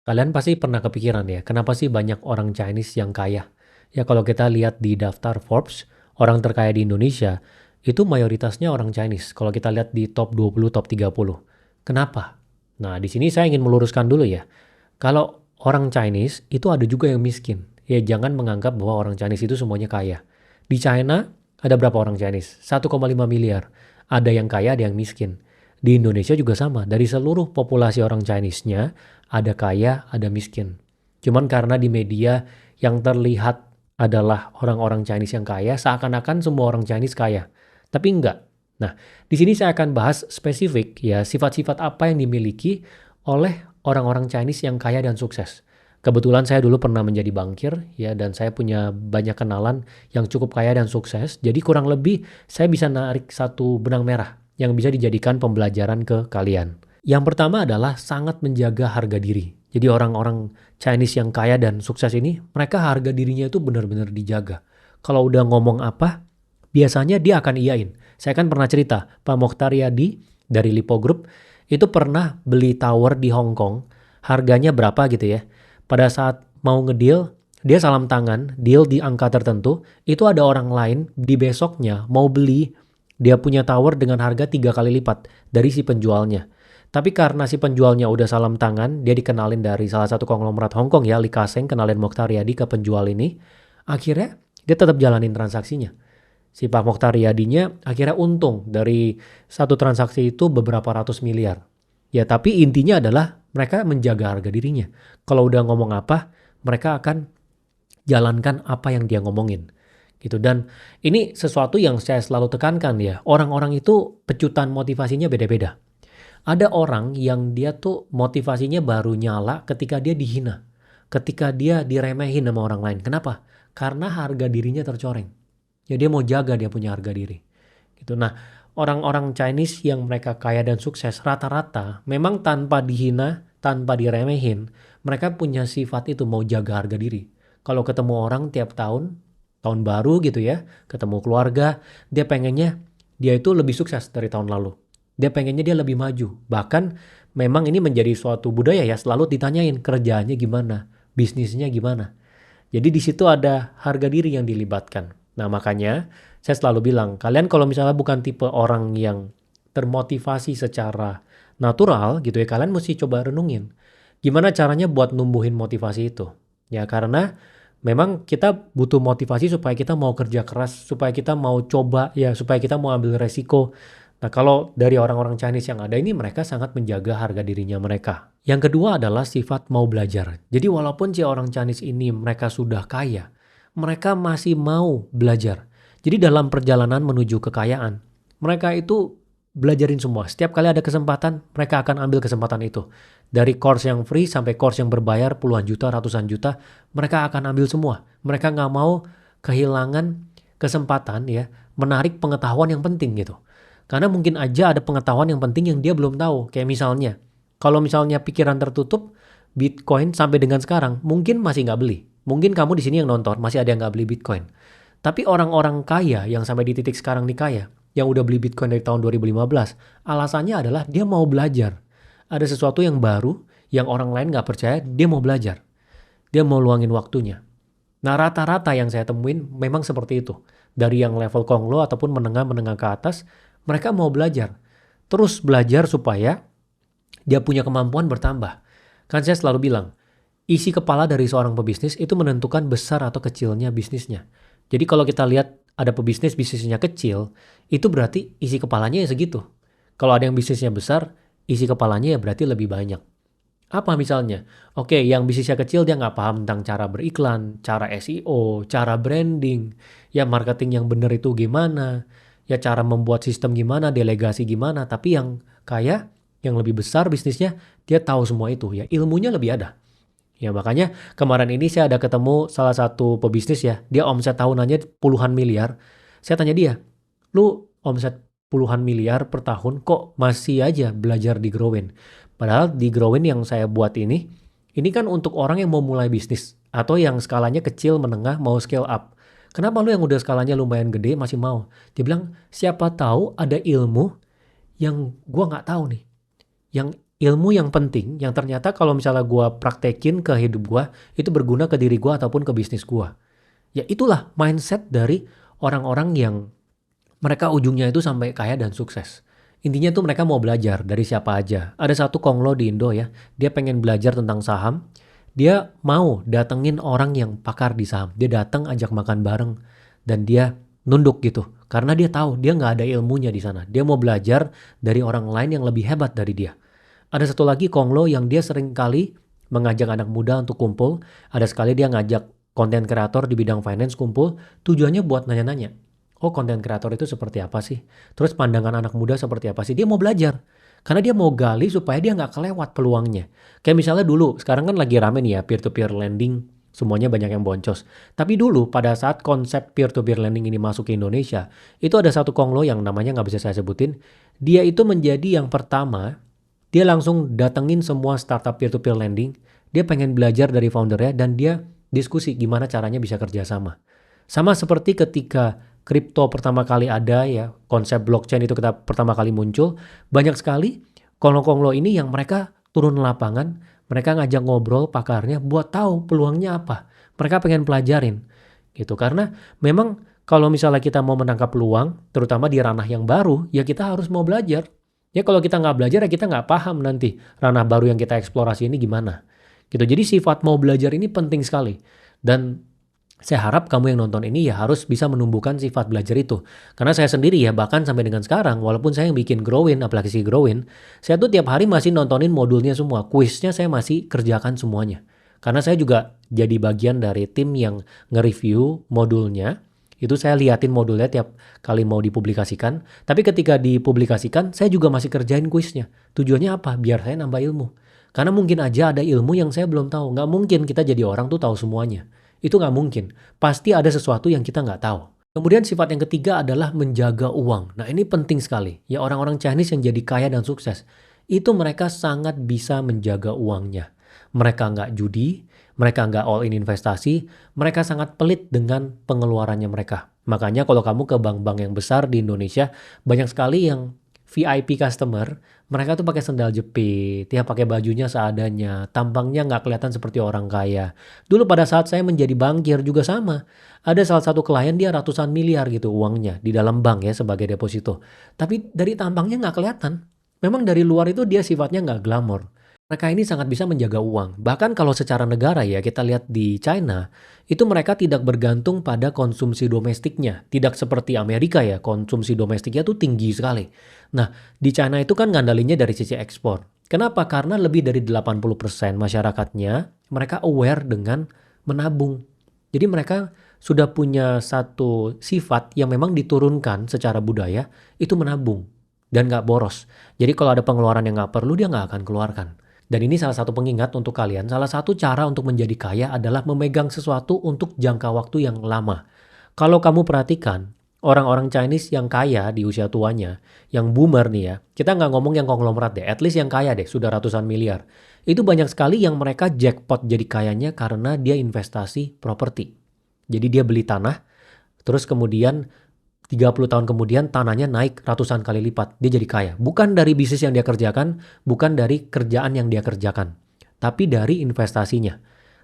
Kalian pasti pernah kepikiran ya, kenapa sih banyak orang Chinese yang kaya? Ya kalau kita lihat di daftar Forbes, orang terkaya di Indonesia, itu mayoritasnya orang Chinese. Kalau kita lihat di top 20, top 30. Kenapa? Nah, di sini saya ingin meluruskan dulu ya. Kalau orang Chinese itu ada juga yang miskin. Ya jangan menganggap bahwa orang Chinese itu semuanya kaya. Di China ada berapa orang Chinese? 1,5 miliar. Ada yang kaya, ada yang miskin. Di Indonesia juga sama. Dari seluruh populasi orang Chinese-nya, ada kaya, ada miskin. Cuman karena di media yang terlihat adalah orang-orang Chinese yang kaya, seakan-akan semua orang Chinese kaya. Tapi enggak. Nah, di sini saya akan bahas spesifik ya sifat-sifat apa yang dimiliki oleh orang-orang Chinese yang kaya dan sukses. Kebetulan saya dulu pernah menjadi bankir ya dan saya punya banyak kenalan yang cukup kaya dan sukses. Jadi kurang lebih saya bisa narik satu benang merah yang bisa dijadikan pembelajaran ke kalian. Yang pertama adalah sangat menjaga harga diri. Jadi orang-orang Chinese yang kaya dan sukses ini, mereka harga dirinya itu benar-benar dijaga. Kalau udah ngomong apa, biasanya dia akan iyain. Saya kan pernah cerita, Pak Mokhtar Yadi dari Lipo Group itu pernah beli tower di Hong Kong, harganya berapa gitu ya. Pada saat mau ngedeal, dia salam tangan, deal di angka tertentu, itu ada orang lain di besoknya mau beli, dia punya tower dengan harga 3 kali lipat dari si penjualnya. Tapi karena si penjualnya udah salam tangan, dia dikenalin dari salah satu konglomerat Hong Kong ya, Li Ka-sheng kenalin Mokhtar Yadi ke penjual ini, akhirnya dia tetap jalanin transaksinya. Si Pak Mokhtar Yadinya akhirnya untung dari satu transaksi itu beberapa ratus miliar. Ya tapi intinya adalah mereka menjaga harga dirinya. Kalau udah ngomong apa, mereka akan jalankan apa yang dia ngomongin. Gitu. Dan ini sesuatu yang saya selalu tekankan ya. Orang-orang itu pecutan motivasinya beda-beda. Ada orang yang dia tuh motivasinya baru nyala ketika dia dihina. Ketika dia diremehin sama orang lain. Kenapa? Karena harga dirinya tercoreng. Ya dia mau jaga dia punya harga diri. Gitu. Nah, orang-orang Chinese yang mereka kaya dan sukses rata-rata memang tanpa dihina, tanpa diremehin, mereka punya sifat itu mau jaga harga diri. Kalau ketemu orang tiap tahun, tahun baru gitu ya, ketemu keluarga, dia pengennya dia itu lebih sukses dari tahun lalu. Dia pengennya dia lebih maju. Bahkan memang ini menjadi suatu budaya ya, selalu ditanyain kerjaannya gimana, bisnisnya gimana. Jadi di situ ada harga diri yang dilibatkan. Nah, makanya saya selalu bilang, kalian kalau misalnya bukan tipe orang yang termotivasi secara natural gitu ya, kalian mesti coba renungin. Gimana caranya buat numbuhin motivasi itu? Ya, karena memang kita butuh motivasi supaya kita mau kerja keras, supaya kita mau coba ya, supaya kita mau ambil resiko. Nah, kalau dari orang-orang Chinese yang ada ini, mereka sangat menjaga harga dirinya mereka. Yang kedua adalah sifat mau belajar. Jadi walaupun si orang Chinese ini mereka sudah kaya, mereka masih mau belajar. Jadi dalam perjalanan menuju kekayaan, mereka itu belajarin semua. Setiap kali ada kesempatan, mereka akan ambil kesempatan itu. Dari course yang free sampai course yang berbayar puluhan juta, ratusan juta, mereka akan ambil semua. Mereka nggak mau kehilangan kesempatan ya, menarik pengetahuan yang penting gitu. Karena mungkin aja ada pengetahuan yang penting yang dia belum tahu. Kayak misalnya, kalau misalnya pikiran tertutup, Bitcoin sampai dengan sekarang mungkin masih nggak beli. Mungkin kamu di sini yang nonton masih ada yang nggak beli Bitcoin. Tapi orang-orang kaya yang sampai di titik sekarang nih kaya, yang udah beli Bitcoin dari tahun 2015, alasannya adalah dia mau belajar. Ada sesuatu yang baru, yang orang lain nggak percaya, dia mau belajar. Dia mau luangin waktunya. Nah rata-rata yang saya temuin memang seperti itu. Dari yang level konglo ataupun menengah-menengah ke atas, mereka mau belajar. Terus belajar supaya dia punya kemampuan bertambah. Kan saya selalu bilang, isi kepala dari seorang pebisnis itu menentukan besar atau kecilnya bisnisnya. Jadi kalau kita lihat ada pebisnis bisnisnya kecil, itu berarti isi kepalanya ya segitu. Kalau ada yang bisnisnya besar, isi kepalanya ya berarti lebih banyak. Apa misalnya? Oke, yang bisnisnya kecil dia nggak paham tentang cara beriklan, cara SEO, cara branding, ya marketing yang benar itu gimana, ya cara membuat sistem gimana, delegasi gimana. Tapi yang kaya, yang lebih besar bisnisnya, dia tahu semua itu ya, ilmunya lebih ada. Ya makanya kemarin ini saya ada ketemu salah satu pebisnis ya, dia omset tahunannya puluhan miliar. Saya tanya dia, lu omset puluhan miliar per tahun kok masih aja belajar di Growin? Padahal di Growin yang saya buat ini kan untuk orang yang mau mulai bisnis atau yang skalanya kecil menengah mau scale up. Kenapa lu yang udah skalanya lumayan gede masih mau? Dia bilang siapa tahu ada ilmu yang gua nggak tahu nih, yang ilmu yang penting yang ternyata kalau misalnya gue praktekin ke hidup gue, itu berguna ke diri gue ataupun ke bisnis gue. Ya itulah mindset dari orang-orang yang mereka ujungnya itu sampai kaya dan sukses. Intinya tuh mereka mau belajar dari siapa aja. Ada satu konglo di Indo ya, dia pengen belajar tentang saham. Dia mau datengin orang yang pakar di saham. Dia datang ajak makan bareng dan dia nunduk gitu. Karena dia tahu dia nggak ada ilmunya di sana. Dia mau belajar dari orang lain yang lebih hebat dari dia. Ada satu lagi konglo yang dia sering kali mengajak anak muda untuk kumpul. Ada sekali dia ngajak konten kreator di bidang finance kumpul. Tujuannya buat nanya-nanya. Oh, konten kreator itu seperti apa sih? Terus pandangan anak muda seperti apa sih? Dia mau belajar. Karena dia mau gali supaya dia nggak kelewat peluangnya. Kayak misalnya dulu, sekarang kan lagi rame nih ya, peer-to-peer lending. Semuanya banyak yang boncos. Tapi dulu pada saat konsep peer-to-peer lending ini masuk ke Indonesia, itu ada satu konglo yang namanya nggak bisa saya sebutin. Dia itu menjadi yang pertama, dia langsung datengin semua startup peer-to-peer lending. Dia pengen belajar dari foundernya dan dia diskusi gimana caranya bisa kerjasama. Sama seperti ketika kripto pertama kali ada ya, konsep blockchain itu kita pertama kali muncul, banyak sekali konglo-konglo ini yang mereka turun lapangan, mereka ngajak ngobrol pakarnya buat tahu peluangnya apa. Mereka pengen pelajarin gitu karena memang kalau misalnya kita mau menangkap peluang, terutama di ranah yang baru, ya kita harus mau belajar. Ya kalau kita nggak belajar ya kita nggak paham nanti ranah baru yang kita eksplorasi ini gimana. Gitu. Jadi sifat mau belajar ini penting sekali. Dan saya harap kamu yang nonton ini ya harus bisa menumbuhkan sifat belajar itu. Karena saya sendiri ya bahkan sampai dengan sekarang, walaupun saya yang bikin Growin, aplikasi Growin, saya tuh tiap hari masih nontonin modulnya semua. Kuisnya saya masih kerjakan semuanya. Karena saya juga jadi bagian dari tim yang nge-review modulnya. Itu saya liatin modulnya tiap kali mau dipublikasikan. Tapi ketika dipublikasikan, saya juga masih kerjain kuisnya. Tujuannya apa? Biar saya nambah ilmu. Karena mungkin aja ada ilmu yang saya belum tahu. Nggak mungkin kita jadi orang tuh tahu semuanya. Itu nggak mungkin. Pasti ada sesuatu yang kita nggak tahu. Kemudian sifat yang ketiga adalah menjaga uang. Nah ini penting sekali. Ya orang-orang Chinese yang jadi kaya dan sukses. Itu mereka sangat bisa menjaga uangnya. Mereka nggak judi, mereka nggak all in investasi, mereka sangat pelit dengan pengeluarannya mereka. Makanya kalau kamu ke bank-bank yang besar di Indonesia, banyak sekali yang VIP customer, mereka tuh pakai sendal jepit, ya pakai bajunya seadanya, tampangnya nggak kelihatan seperti orang kaya. Dulu pada saat saya menjadi bankir juga sama. Ada salah satu klien dia ratusan miliar gitu uangnya di dalam bank ya sebagai deposito. Tapi dari tampangnya nggak kelihatan. Memang dari luar itu dia sifatnya nggak glamor. Mereka ini sangat bisa menjaga uang. Bahkan kalau secara negara ya, kita lihat di China, itu mereka tidak bergantung pada konsumsi domestiknya. Tidak seperti Amerika ya, konsumsi domestiknya tuh tinggi sekali. Nah, di China itu kan ngandalinnya dari sisi ekspor. Kenapa? Karena lebih dari 80% masyarakatnya, mereka aware dengan menabung. Jadi mereka sudah punya satu sifat yang memang diturunkan secara budaya, itu menabung. Dan nggak boros. Jadi kalau ada pengeluaran yang nggak perlu, dia nggak akan keluarkan. Dan ini salah satu pengingat untuk kalian, salah satu cara untuk menjadi kaya adalah memegang sesuatu untuk jangka waktu yang lama. Kalau kamu perhatikan, orang-orang Chinese yang kaya di usia tuanya, yang boomer nih ya, kita nggak ngomong yang konglomerat deh, at least yang kaya deh, sudah ratusan miliar. Itu banyak sekali yang mereka jackpot jadi kayanya karena dia investasi properti. Jadi dia beli tanah, terus kemudian 30 tahun kemudian tanahnya naik ratusan kali lipat. Dia jadi kaya. Bukan dari bisnis yang dia kerjakan, bukan dari kerjaan yang dia kerjakan, tapi dari investasinya.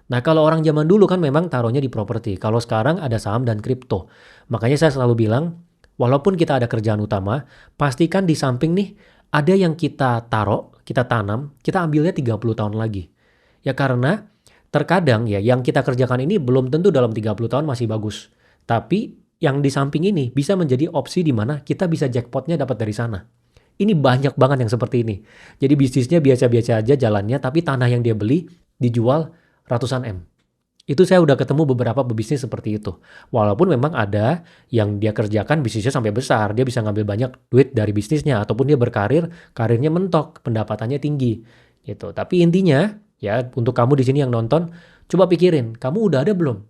Nah kalau orang zaman dulu kan memang taruhnya di properti. Kalau sekarang ada saham dan kripto. Makanya saya selalu bilang, walaupun kita ada kerjaan utama, pastikan di samping nih ada yang kita taruh, kita tanam, kita ambilnya 30 tahun lagi. Ya karena terkadang ya yang kita kerjakan ini belum tentu dalam 30 tahun masih bagus. Tapi yang di samping ini bisa menjadi opsi di mana kita bisa jackpotnya dapat dari sana. Ini banyak banget yang seperti ini. Jadi bisnisnya biasa-biasa aja jalannya, tapi tanah yang dia beli dijual ratusan M. Itu saya udah ketemu beberapa pebisnis seperti itu. Walaupun memang ada yang dia kerjakan bisnisnya sampai besar, dia bisa ngambil banyak duit dari bisnisnya, ataupun dia berkarir, karirnya mentok, pendapatannya tinggi. Gitu. Tapi intinya, ya untuk kamu di sini yang nonton, coba pikirin, kamu udah ada belum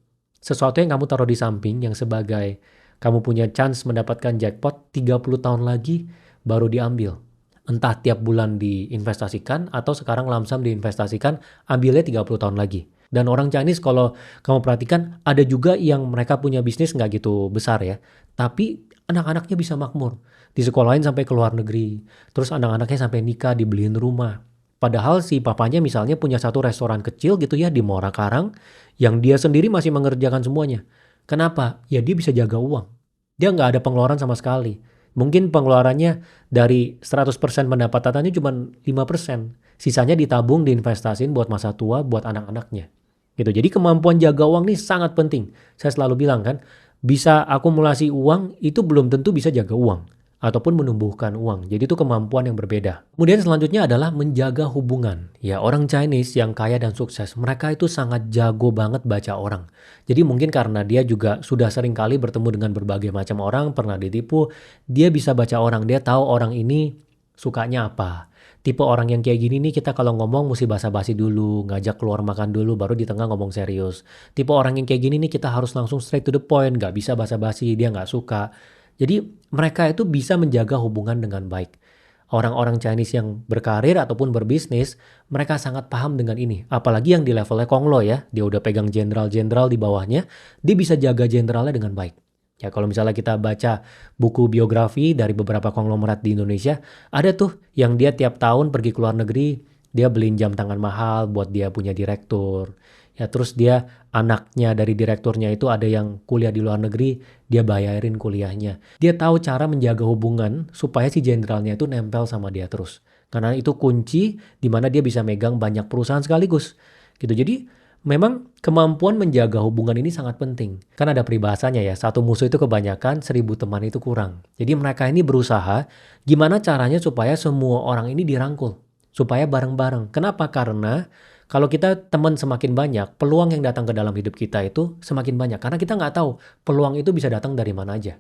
sesuatu yang kamu taruh di samping yang sebagai kamu punya chance mendapatkan jackpot 30 tahun lagi baru diambil. Entah tiap bulan diinvestasikan atau sekarang lamsam diinvestasikan, ambilnya 30 tahun lagi. Dan orang Chinese kalau kamu perhatikan ada juga yang mereka punya bisnis nggak gitu besar ya. Tapi anak-anaknya bisa makmur. Disekolahin sampai ke luar negeri. Terus anak-anaknya sampai nikah, dibeliin rumah. Padahal si papanya misalnya punya satu restoran kecil gitu ya di Muara Karang yang dia sendiri masih mengerjakan semuanya. Kenapa? Ya dia bisa jaga uang. Dia nggak ada pengeluaran sama sekali. Mungkin pengeluarannya dari 100% pendapatannya cuma 5%. Sisanya ditabung, diinvestasiin buat masa tua, buat anak-anaknya. Gitu. Jadi kemampuan jaga uang ini sangat penting. Saya selalu bilang kan, bisa akumulasi uang itu belum tentu bisa jaga uang ataupun menumbuhkan uang. Jadi itu kemampuan yang berbeda. Kemudian selanjutnya adalah menjaga hubungan. Ya, orang Chinese yang kaya dan sukses, mereka itu sangat jago banget baca orang. Jadi mungkin karena dia juga sudah sering kali bertemu dengan berbagai macam orang, pernah ditipu, dia bisa baca orang, dia tahu orang ini sukanya apa. Tipe orang yang kayak gini nih kita kalau ngomong mesti basa-basi dulu, ngajak keluar makan dulu, baru di tengah ngomong serius. Tipe orang yang kayak gini nih kita harus langsung straight to the point, nggak bisa basa-basi, dia nggak suka. Jadi mereka itu bisa menjaga hubungan dengan baik. Orang-orang Chinese yang berkarir ataupun berbisnis, mereka sangat paham dengan ini. Apalagi yang di levelnya Kong Lo ya, dia udah pegang jenderal-jenderal di bawahnya, dia bisa jaga jenderalnya dengan baik. Ya kalau misalnya kita baca buku biografi dari beberapa konglomerat di Indonesia, ada tuh yang dia tiap tahun pergi ke luar negeri, dia beliin jam tangan mahal buat dia punya direktur. Ya terus dia anaknya dari direkturnya itu ada yang kuliah di luar negeri, dia bayarin kuliahnya. Dia tahu cara menjaga hubungan supaya si jenderalnya itu nempel sama dia terus. Karena itu kunci di mana dia bisa megang banyak perusahaan sekaligus. Gitu. Jadi memang kemampuan menjaga hubungan ini sangat penting. Kan ada peribahasanya ya, satu musuh itu kebanyakan, 1000 teman itu kurang. Jadi mereka ini berusaha gimana caranya supaya semua orang ini dirangkul. Supaya bareng-bareng. Kenapa? Karena kalau kita teman semakin banyak, peluang yang datang ke dalam hidup kita itu semakin banyak. Karena kita nggak tahu peluang itu bisa datang dari mana aja.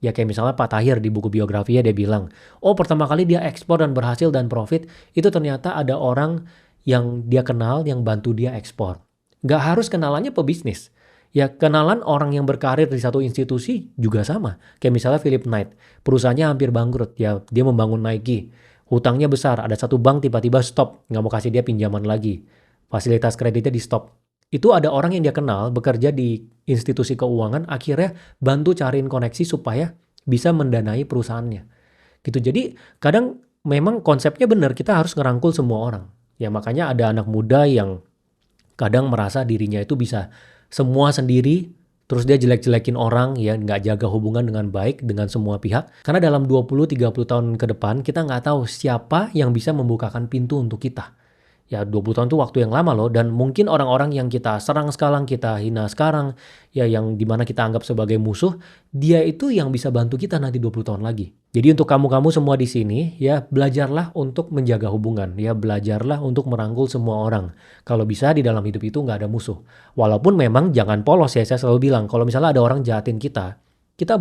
Ya kayak misalnya Pak Tahir di buku biografinya dia bilang, oh pertama kali dia ekspor dan berhasil dan profit, itu ternyata ada orang yang dia kenal yang bantu dia ekspor. Nggak harus kenalannya pebisnis. Ya kenalan orang yang berkarir di satu institusi juga sama. Kayak misalnya Philip Knight, perusahaannya hampir bangkrut, ya dia membangun Nike. Hutangnya besar, ada satu bank tiba-tiba stop, nggak mau kasih dia pinjaman lagi. Fasilitas kreditnya di stop. Itu ada orang yang dia kenal bekerja di institusi keuangan, akhirnya bantu cariin koneksi supaya bisa mendanai perusahaannya. Gitu. Jadi kadang memang konsepnya benar, kita harus ngerangkul semua orang. Ya makanya ada anak muda yang kadang merasa dirinya itu bisa semua sendiri, terus dia jelek-jelekin orang, ya nggak jaga hubungan dengan baik dengan semua pihak. Karena dalam 20-30 tahun ke depan kita nggak tahu siapa yang bisa membukakan pintu untuk kita. Ya 20 tahun itu waktu yang lama loh, dan mungkin orang-orang yang kita serang sekarang, kita hina sekarang, ya yang dimana kita anggap sebagai musuh, dia itu yang bisa bantu kita nanti 20 tahun lagi. Jadi untuk kamu-kamu semua di sini, ya belajarlah untuk menjaga hubungan, ya belajarlah untuk merangkul semua orang. Kalau bisa di dalam hidup itu nggak ada musuh. Walaupun memang jangan polos ya, saya selalu bilang, kalau misalnya ada orang jahatin kita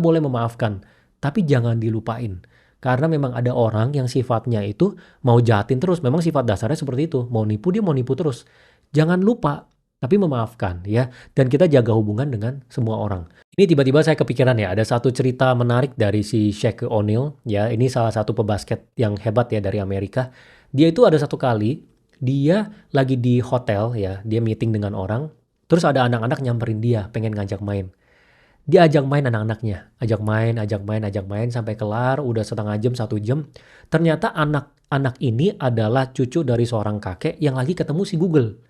boleh memaafkan, tapi jangan dilupain. Karena memang ada orang yang sifatnya itu mau jahatin terus. Memang sifat dasarnya seperti itu. Mau nipu dia mau nipu terus. Jangan lupa, tapi memaafkan ya. Dan kita jaga hubungan dengan semua orang. Ini tiba-tiba saya kepikiran ya, ada satu cerita menarik dari si Shaq O'Neal. Ya, ini salah satu pebasket yang hebat ya dari Amerika. Dia itu ada satu kali, dia lagi di hotel ya, dia meeting dengan orang. Terus ada anak-anak nyamperin dia, pengen ngajak main. Dia ajak main anak-anaknya, ajak main sampai kelar, udah setengah jam, 1 jam. Ternyata anak-anak ini adalah cucu dari seorang kakek yang lagi ketemu si Google.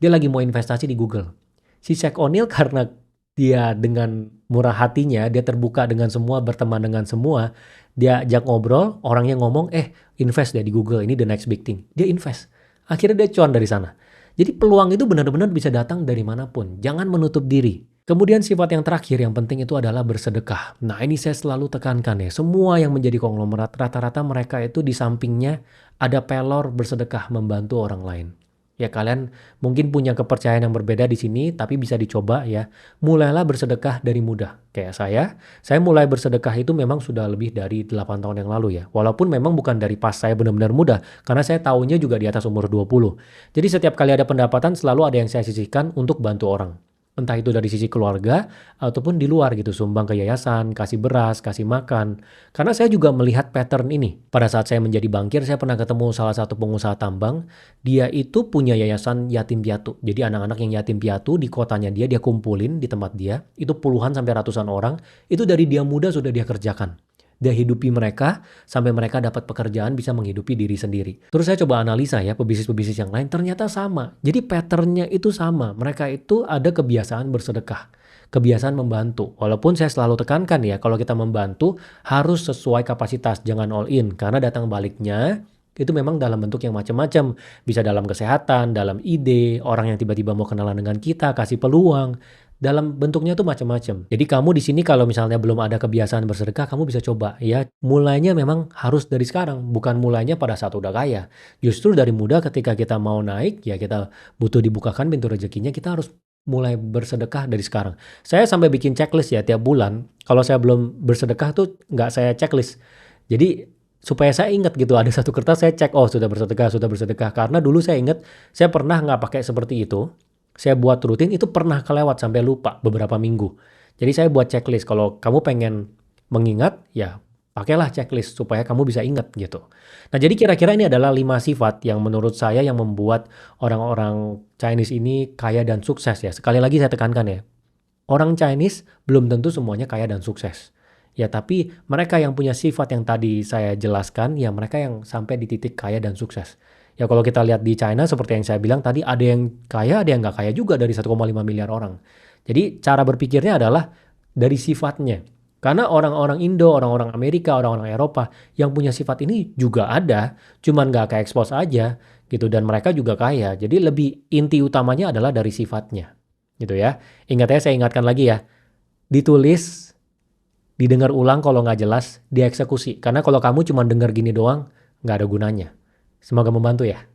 Dia lagi mau investasi di Google. Si Shaq O'Neal karena dia dengan murah hatinya, dia terbuka dengan semua, berteman dengan semua. Dia ajak ngobrol, orangnya ngomong, invest deh di Google, ini the next big thing. Dia invest. Akhirnya dia cuan dari sana. Jadi peluang itu benar-benar bisa datang dari manapun. Jangan menutup diri. Kemudian sifat yang terakhir yang penting itu adalah bersedekah. Nah ini saya selalu tekankan ya, semua yang menjadi konglomerat rata-rata mereka itu di sampingnya ada pelor bersedekah membantu orang lain. Ya kalian mungkin punya kepercayaan yang berbeda di sini tapi bisa dicoba ya. Mulailah bersedekah dari muda. Kayak saya mulai bersedekah itu memang sudah lebih dari 8 tahun yang lalu ya. Walaupun memang bukan dari pas saya benar-benar muda karena saya tahunya juga di atas umur 20. Jadi setiap kali ada pendapatan selalu ada yang saya sisihkan untuk bantu orang. Entah itu dari sisi keluarga ataupun di luar gitu, sumbang ke yayasan, kasih beras, kasih makan. Karena saya juga melihat pattern ini. Pada saat saya menjadi bankir, saya pernah ketemu salah satu pengusaha tambang. Dia itu punya yayasan yatim piatu. Jadi anak-anak yang yatim piatu di kotanya dia kumpulin di tempat dia. Itu puluhan sampai ratusan orang. Itu dari dia muda sudah dia kerjakan. dia hidupi mereka sampai mereka dapat pekerjaan bisa menghidupi diri sendiri. Terus saya coba analisa ya pebisnis-pebisnis yang lain ternyata sama. Jadi patternnya itu sama. Mereka itu ada kebiasaan bersedekah, kebiasaan membantu. Walaupun saya selalu tekankan ya kalau kita membantu harus sesuai kapasitas, jangan all in karena datang baliknya itu memang dalam bentuk yang macam-macam. Bisa dalam kesehatan, dalam ide, orang yang tiba-tiba mau kenalan dengan kita, kasih peluang. Dalam bentuknya tuh macam-macam. Jadi kamu di sini kalau misalnya belum ada kebiasaan bersedekah, kamu bisa coba ya. Mulainya memang harus dari sekarang, bukan mulainya pada saat udah kaya. Justru dari muda ketika kita mau naik, ya kita butuh dibukakan pintu rezekinya, kita harus mulai bersedekah dari sekarang. Saya sampai bikin checklist ya tiap bulan. Kalau saya belum bersedekah tuh nggak saya checklist. Jadi supaya saya ingat gitu, ada satu kertas saya cek, oh sudah bersedekah, sudah bersedekah. Karena dulu saya ingat, saya pernah nggak pakai seperti itu. Saya buat rutin, itu pernah kelewat sampai lupa beberapa minggu. Jadi saya buat checklist, kalau kamu pengen mengingat, ya pakailah checklist supaya kamu bisa ingat gitu. Nah jadi kira-kira ini adalah 5 sifat yang menurut saya yang membuat orang-orang Chinese ini kaya dan sukses ya. Sekali lagi saya tekankan ya, orang Chinese belum tentu semuanya kaya dan sukses. Ya, tapi mereka yang punya sifat yang tadi saya jelaskan, ya mereka yang sampai di titik kaya dan sukses. Ya kalau kita lihat di China seperti yang saya bilang tadi, ada yang kaya, ada yang nggak kaya juga dari 1,5 miliar orang. Jadi cara berpikirnya adalah dari sifatnya. Karena orang-orang Indo, orang-orang Amerika, orang-orang Eropa yang punya sifat ini juga ada, cuman nggak kayak expose aja gitu. Dan mereka juga kaya. Jadi lebih inti utamanya adalah dari sifatnya gitu ya. Ingat ya, saya ingatkan lagi ya, ditulis, didengar ulang kalau nggak jelas, dieksekusi. Karena kalau kamu cuma dengar gini doang, nggak ada gunanya. Semoga membantu ya.